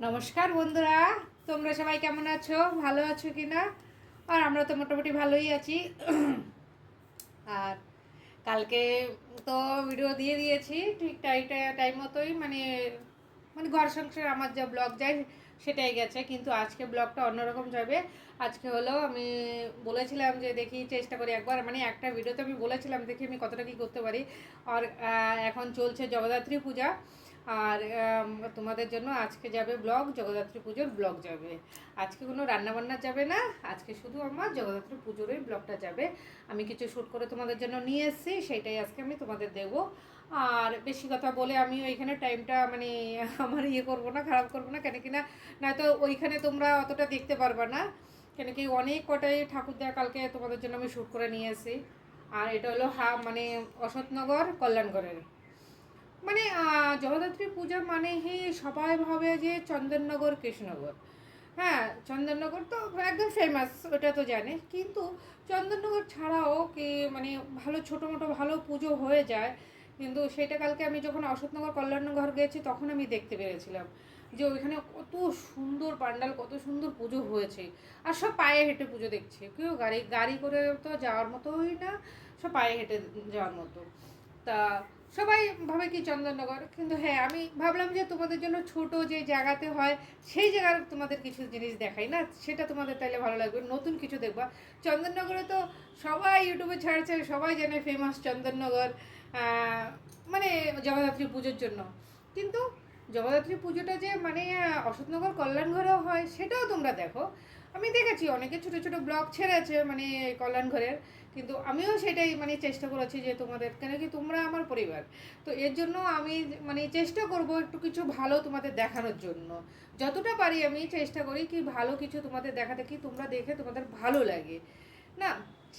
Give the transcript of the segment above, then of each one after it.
নমস্কার বন্ধুরা, তোমরা সবাই কেমন আছো? ভালো আছো কি না? আর আমরা তো মোটামুটি ভালোই আছি। আর কালকে তো ভিডিও দিয়ে দিয়েছি ঠিক টাইম মতোই, মানে মানে ঘর সংসার আমার যা ব্লগ যায় সেটাই গেছে, কিন্তু আজকে ব্লগটা অন্যরকম যাবে। আজকে হলো আমি বলেছিলাম যে দেখি চেষ্টা করি একবার, মানে একটা ভিডিওতে আমি বলেছিলাম দেখি আমি কতটা কী করতে পারি। আর এখন চলছে জগদ্ধাত্রী পূজা, আর তোমাদের জন্য আজকে যাবে ব্লগ, জগদ্ধাত্রী পুজোর ব্লগ যাবে। আজকে কোনো রান্নাবান্না যাবে না, আজকে শুধু আমার জগদ্ধাত্রী পুজোরই ব্লগটা যাবে। আমি কিছু শ্যুট করে তোমাদের জন্য নিয়ে এসেছি, সেইটাই আজকে আমি তোমাদের দেবো। আর বেশি কথা বলে আমি ওইখানে টাইমটা মানে আমার করবো না, খারাপ করবো না, কেন কিনা নয়তো ওইখানে তোমরা অতটা দেখতে পারবা না, কেন কি অনেক কটাই ঠাকুর দেওয়া কালকে তোমাদের জন্য আমি শ্যুট করে নিয়ে এসেছি। আর এটা হলো মানে অশোকনগর কল্যাণগড়ের, মানে জগদ্ধাত্রী পূজা মানে সবাই ভাবে যে চন্দননগর কৃষ্ণনগর। হ্যাঁ, চন্দননগর তো একদম ফেমাস, ওটা তো জানে, কিন্তু চন্দননগর ছাড়াও কি মানে ভালো ছোটো মোটো ভালো পুজো হয়ে যায়। কিন্তু সেটা কালকে আমি যখন অশোকনগর কল্যাণনগর গেছি তখন আমি দেখতে পেরেছিলাম যে ওইখানে কত সুন্দর পান্ডাল, কত সুন্দর পুজো হয়েছে। আর সব পায়ে হেঁটে পুজো দেখছে, কেউ গাড়ি গাড়ি করে তো যাওয়ার মতোই না, সব পায়ে হেঁটে যাওয়ার মতো। তা সবাই ভাবে কি চন্দননগর, কিন্তু হ্যাঁ আমি ভাবলাম যে তোমাদের জন্য ছোট যে জায়গাতে হয় সেই জায়গার তোমাদের কিছু জিনিস দেখাই না, সেটা তোমাদের তাইলে ভালো লাগবে, নতুন কিছু দেখবা। চন্দননগরে তো সবাই ইউটিউবে ছাড়ছে, সবাই জানে ফেমাস চন্দননগর, মানে জগদ্ধাত্রী পুজোর জন্য। কিন্তু জগদ্ধাত্রী পুজোটা যে মানে অশোকনগর কল্যাণঘরেও হয় সেটাও তোমরা দেখো। আমি দেখেছি অনেকে ছোটো ছোটো ব্লগ ছেড়েছে মানে কল্যাণঘরের, কিন্তু আমিও সেটাই মানে চেষ্টা করেছি যে তোমাদের, কেন কি তোমরা আমার পরিবার, তো এর জন্য আমি মানে চেষ্টা করব একটু কিছু ভালো তোমাদের দেখানোর জন্য। যতটা পারি আমি চেষ্টা করি কি ভালো কিছু তোমাদের দেখাতে, কি তোমরা দেখে তোমাদের ভালো লাগে না,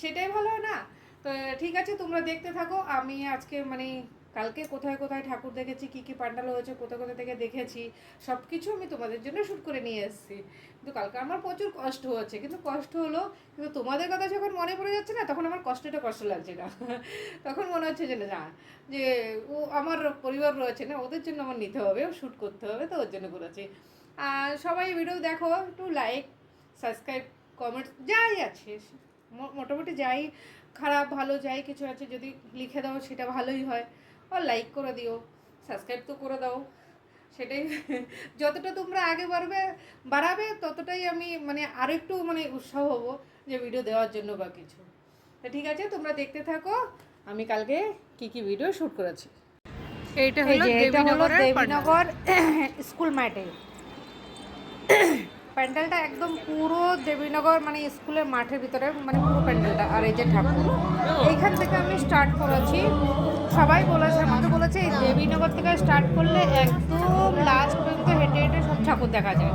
সেটাই ভালো না। তো ঠিক আছে, তোমরা দেখতে থাকো। আমি আজকে মানে কালকে কোথায় কোথায় ঠাকুর দেখেছি, কী কী পান্ডাল হয়েছে, কোথা কোথা থেকে দেখেছি, সব কিছু আমি তোমাদের জন্য শ্যুট করে নিয়ে এসেছি। কিন্তু কালকে আমার প্রচুর কষ্ট হচ্ছে, কিন্তু কষ্ট হলো, কিন্তু তোমাদের কথা যখন মনে পড়ে যাচ্ছে না তখন আমার কষ্টটা কষ্ট লাগছে না। তখন মনে হচ্ছে যে না, যে ও আমার পরিবার রয়েছে না, ওদের জন্য আমার নিতে হবে, শ্যুট করতে হবে, তো ওর জন্য করেছি। আর সবাই ভিডিও দেখো, একটু লাইক সাবস্ক্রাইব কমেন্ট যাই আছে, মোটামুটি যাই খারাপ ভালো যাই কিছু আছে যদি লিখে দাও সেটা ভালোই হয়। আর লাইক করে দিও, সাবস্ক্রাইব তো করে দাও, সেটাই। যতটা তোমরা আগে বাড়াবে ততটাই আমি মানে আরেকটু মানে উৎসাহ হবো যে ভিডিও দেওয়ার জন্য বা কিছু। তো ঠিক আছে, তোমরা দেখতে থাকো আমি কালকে কি কি ভিডিও শ্যুট করেছি। এইটা হলো দেবীনগর স্কুল মাঠে, প্যান্ডেলটা একদম পুরো দেবীনগর মানে স্কুলের মাঠের ভিতরে, মানে পুরো প্যান্ডেলটা। আর এই যে ঠাকুর, এইখান থেকে আমি স্টার্ট করেছি। সবাই বলেছে, আমাকে বলেছে এই দেবীনগর থেকে স্টার্ট করলে একদম লাস্ট পর্যন্ত হেঁটে হেঁটে সব ঠাকুর দেখা যায়।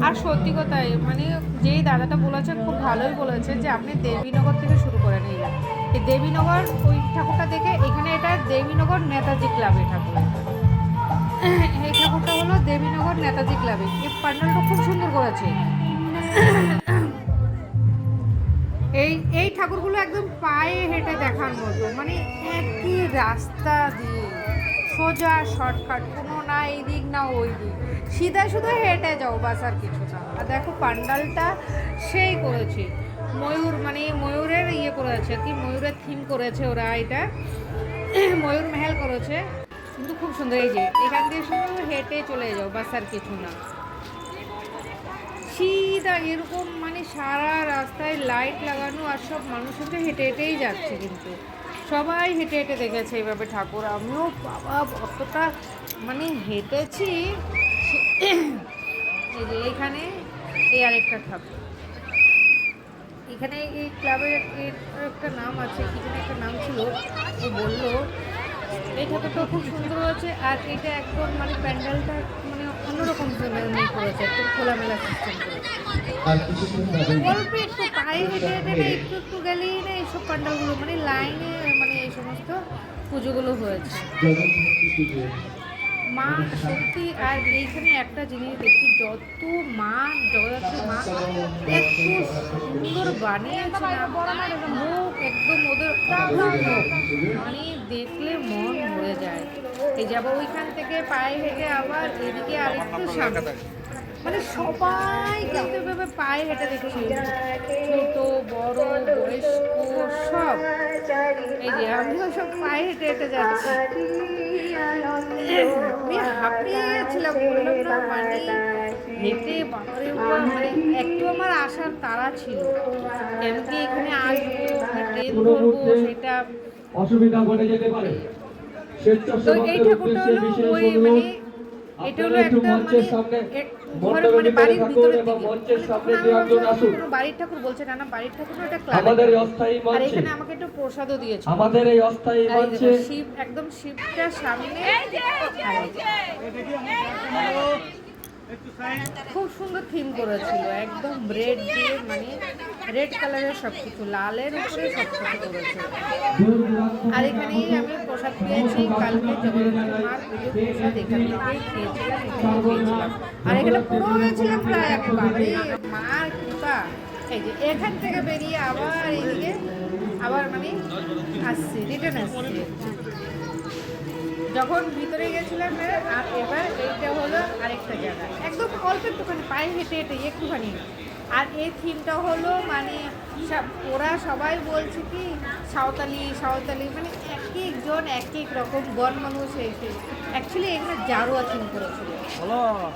আর সত্যি কথাই মানে যেই দাদাটা বলেছে খুব ভালোই বলেছে যে আপনি দেবীনগর থেকে শুরু করে নিয়ে যান। এই দেবীনগর ওই ঠাকুরটা দেখে, এখানে এটা দেবীনগর নেতাজি ক্লাবে ঠাকুর, এই ঠাকুরটা হলো দেবীনগর নেতাজি ক্লাবে। এই প্যান্ডেলটা খুব সুন্দর করেছে। এই এই ঠাকুরগুলো একদম পায়ে হেঁটে দেখার মতো, মানে একই রাস্তা দিয়ে সোজা শর্টকাট, কোনো না এই দিক না ওই দিক, সিধা শুধু হেঁটে যাও বাস, আর কিছু না। আর দেখো প্যান্ডালটা সেই করেছে, ময়ূর মানে ময়ূরের করেছে আর কি, ময়ূরের থিম করেছে ওরা, এটা ময়ূর মহল করেছে, কিন্তু খুব সুন্দর। এই যে এখান দিয়ে শুধু হেঁটে চলে যাও বাস, আর কিছু না, সিধা এরকম, মানে সারা রাস্তায় লাইট লাগানো, আর সব মানুষের তো হেঁটে হেঁটেই যাচ্ছে, কিন্তু সবাই হেঁটে হেঁটে দেখেছে এইভাবে ঠাকুর। আমিও বাবা অতটা মানে হেঁটেছি। এই যে এইখানে এই আরেকটা ঠাকুর, এখানে এই ক্লাবের একটা নাম আছে, কি যেন একটা নাম ছিল, ও বললো। এই ঠাকুরটা খুব সুন্দর হয়েছে। আর এটা একদম মানে প্যান্ডেলটা মানে অন্যরকম করেছে, একদম খোলামেলা সিস্টেম করেছে। অল্প একটু পায়ে হেঁটে হেঁটে না, একটু একটু গেলেই না এইসব প্যান্ডেলগুলো মানে লাইনে মানে এই সমস্ত পুজোগুলো হয়েছে। মা সত্যি, আর এইখানে একটা জিনিস দেখছি, যত মা জগদ্ধাত্রী মা এত সুন্দর বানিয়েছে না, মুখ একদম ওদের মুখ মানে দেখলে মন ভরে যায়। এই যাবো ওইখান থেকে পায়ে হেঁটে আবার এদিকে আরেকটু সামনে, মানে সবাই কিন্তু এভাবে পায়ে হেঁটে দেখছি, ছোট বড় বয়স্ক সব। এই যে আমিও সব পায়ে হেঁটে হেঁটে যাচ্ছি। আমি হাঁপিয়ে গেছিলাম, বললাম না মানে হেঁটে বাপরে বাবা, মানে একটু আমার আসার তাড়া ছিল, কেন কি এখানে আসবো ট্রেন ধরবো সেটা অসুবিধা ঘটে যেতে পারে। তো এই ঠাকুরটা হলো ওই মানে এটা হলো একটা মানে ঘর মানে বাড়ির ভিতরের দিকে, মানে তখন আমি ভাবছিলাম কোনো বাড়ির ঠাকুর বলছে, না না বাড়ির ঠাকুর না, এটা ক্লাব। আর এখানে আমাকে একটু প্রসাদও দিয়েছে আমাদের এই অস্থায়ী মঞ্চে শিব, একদম শিবটার সামনে। খুব সুন্দর থিম করেছিল, একদম রেড দিয়ে, মানে রেড কালারের সব কিছু, লালের উপরে সব কিছু করেছিল। আর এখানেই আমি প্রসাদ পেয়েছি, কালকে জগন্নাথ মার পুজোর প্রসাদ এখান থেকেই খেয়েছিলাম, এখানে খেয়েছিলাম। আর এখানে পুরো হয়েছিলাম প্রায় আমি, বাবারে মার কৃপা। এই যে এখান থেকে বেরিয়ে আবার এইদিকে আবার মানে আসছি, রিটার্ন আসছি। যখন ভিতরে গেছিলাম, আর এবার এইটা হলো আরেকটা জায়গা, একদম অল্প একটুখানি পায়ে হেঁটে হেঁটে একটুখানি। আর এই থিমটা হলো মানে ওরা সবাই বলছে কি সাঁওতালি সাঁওতালি, মানে এক একজন এক এক রকম বন মানুষ এসে অ্যাকচুয়ালি এখানে জারোয়া থিম করেছিল।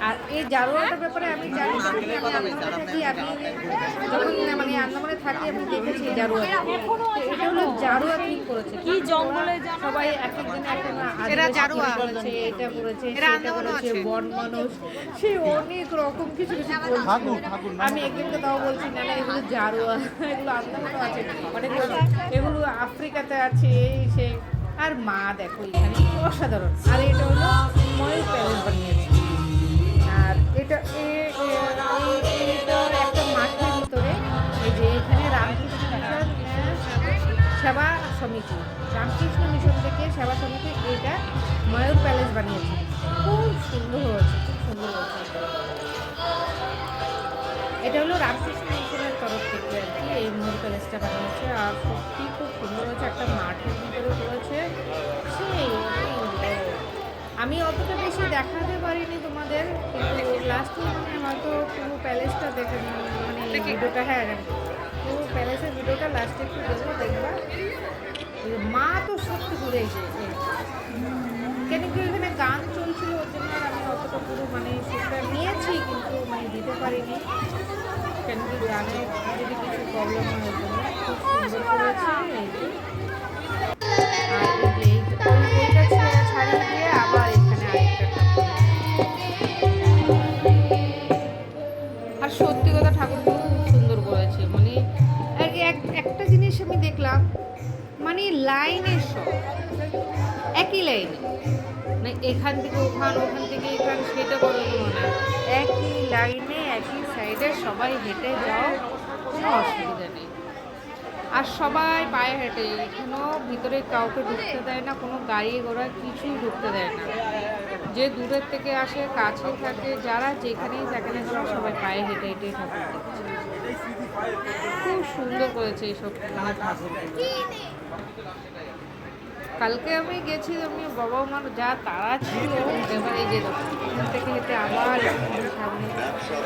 আর এই জারোয়াটার ব্যাপারে আমি জানি না, আমি আন্দামানে থাকি, আমি যখন মানে আন্দামানে থাকি আমি দেখেছি জারোয়া। এটা হলো জারোয়া থিম করেছে, কি জঙ্গলে সবাই এক একজন এরা জারোয়া করেছে, এটা করেছে, সেটা করেছে, বন মানুষ সে অনেক রকম কিছু কিছু বলছে। আমি একদিনকে তাও বলছি না না এগুলো জারোয়া, এগুলো আন্দামানও আছে, অনেক এগুলো আফ্রিকাতে আছে এই সেই। আর মা দেখো এখানে অসাধারণ। আর এটা হলো ময়ূর প্যালেস বানিয়েছে। আর এটা একটা মাঠের ভিতরে, এই যে এখানে রামকৃষ্ণ মিশন সেবা সমিতি, রামকৃষ্ণ মিশন থেকে সেবা সমিতি এটা ময়ূর প্যালেস বানিয়েছে। খুব সুন্দর হয়েছে, খুব সুন্দর হয়েছে। এটা হলো রামকৃষ্ণ মিশনের তরফ থেকে আর কি এই ময়ূর প্যালেসটা বানিয়েছে। আর সত্যি খুব সুন্দর হয়েছে, একটা মাঠের ভিতরে রয়েছে। সেই আমি অতটা বেশি দেখাতে পারিনি তোমাদের, কিন্তু লাস্টে মানে হয়তো পুরো প্যালেসটা দেখে মানে ভিডিওটা, হ্যাঁ পুরো প্যালেসের ভিডিওটা লাস্টে একটু দেবো, দেখবা। মা তো সত্যি ঘুরে এসেছে, কেন কি এখানে গান চলছিল ওর জন্য আর আমি অতটা পুরো মানে সেটা নিয়েছি কিন্তু মানে দিতে পারিনি, কেন কি গানে যদি কিছু প্রবলেম হয় ওর জন্য। খুব সুন্দর করেছে। এই যে আর এই যে ওইটা ছাড়িয়ে দিয়ে আবার এখানে আরেকটা ঠাকুর। আর সত্যি কথা ঠাকুরগুলো খুব সুন্দর করেছে, মানে আর কি একটা জিনিস আমি দেখলাম, মানে লাইনের সব একই লাইনে, মানে এখান থেকে ওখান, ওখান থেকে এখান, সেটা বড় কোনো না, একই লাইনে একই সাইডে সবাই হেঁটে যাও, কোনো অসুবিধা নেই। আর সবাই পায়ে হেঁটে, এখানেও ভিতরে কাউকে ঢুকতে দেয় না, কোনো গাড়ি ঘোড়া কিছুই ঢুকতে দেয় না। যে দূরের থেকে আসে, কাছে থাকে, যারা যেখানেই থাকে না কেন সবাই পায়ে হেঁটে হেঁটে ঠাকুর দেখছে। খুব সুন্দর করেছে এইসব ঠাকুর। কালকে আমি গেছি, আমি বাবা মার যা তাড়া ছিল, এবার এই যে এখান থেকে হেঁটে আবার সামনে,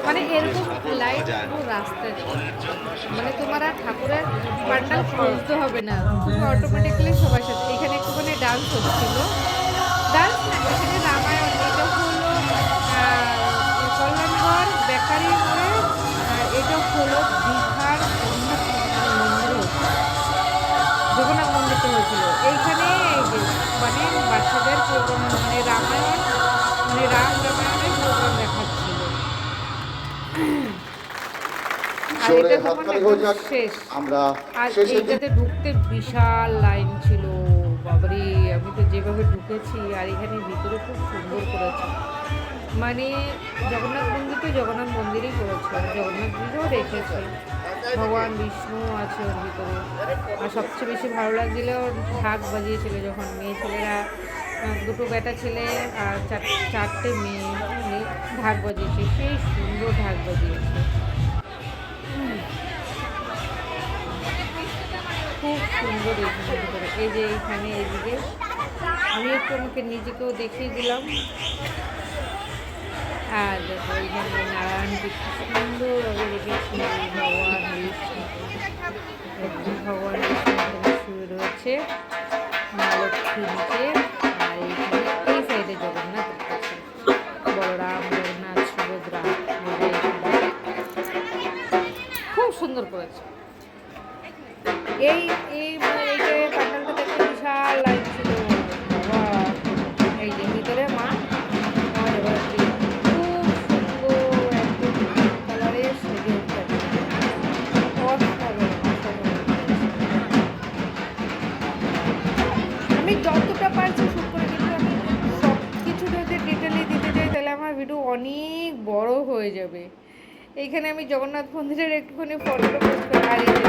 মানে এরকম লাইট পুরো রাস্তা, মানে তোমার আর ঠাকুরের পান্ডাল খুঁজতে হবে না, তুমি অটোমেটিক্যালি সবার সাথে। এখানে একটুখানি ডান্স হচ্ছিল, ডান্স না এখানে রামায়ণ, এটা হলো কল্যাণগড় বেকারি মোড়ে, এটা হলো দীঘার জগন্নাথ মন্দিরটা হয়েছিল এইখানে। এই যে মানে বাচ্চাদের প্রোগ্রাম, মানে রামায়ণ, মানে রামায়ণের প্রোগ্রাম দেখাচ্ছিল। আর এটা তখন শেষ, আর এইটাতে ঢুকতে বিশাল লাইন ছিল, বাবারে আমি তো যেভাবে ঢুকেছি। আর এখানে ভিতরে খুব সুন্দর করেছে, মানে জগন্নাথ মন্দির তো জগন্নাথ মন্দিরই করেছে, জগন্নাথজিও রেখেছে, ভগবান বিষ্ণু আছে ওর ভিতরে। আর সবচেয়ে বেশি ভালো লাগছিল ঢাক বাজিয়েছিল যখন মেয়ে ছেলেরা, দুটো বেটা ছেলে আর চারটে মেয়ে ঢাক বাজিয়েছে, সেই সুন্দর ঢাক বাজিয়েছে, খুব সুন্দর। এইখানে ভিতরে এই যে এইখানে এইদিকে আমি একটু আমাকে নিজেকেও দেখিয়ে দিলাম। আর দেখো এইখানে নাড়া কি সুন্দরভাবে রেখেছি। ভগবান বিষ্ণু, একদম ভগবান বিষ্ণু এখানে শুয়ে রয়েছে, মা লক্ষ্মী নিচে, আর এইখানে এই সাইডে জগন্নাথ রেখেছে, বলরাম, জগন্নাথ, সুভদ্রা খুব সুন্দর করেছে। এই এই এইটা প্যান্ডেলটা দেখতে বিশাল লাইন ছিল বাবা। এই যে ভিতরে মা জগদ্ধাত্রী খুব সুন্দর একদম কালারের সেজে উঠতে, অসাধারণ অসাধারণ করেছে। আমি যতটা পারছি শুট করে, কিন্তু আমি সব কিছু যদি ডিটেলে দিতে যাই তাহলে আমার ভিডিও অনেক বড় হয়ে যাবে। এইখানে আমি জগন্নাথ মন্দিরের একটুখানি ফটোটা পোস্ট করে, আর এই যে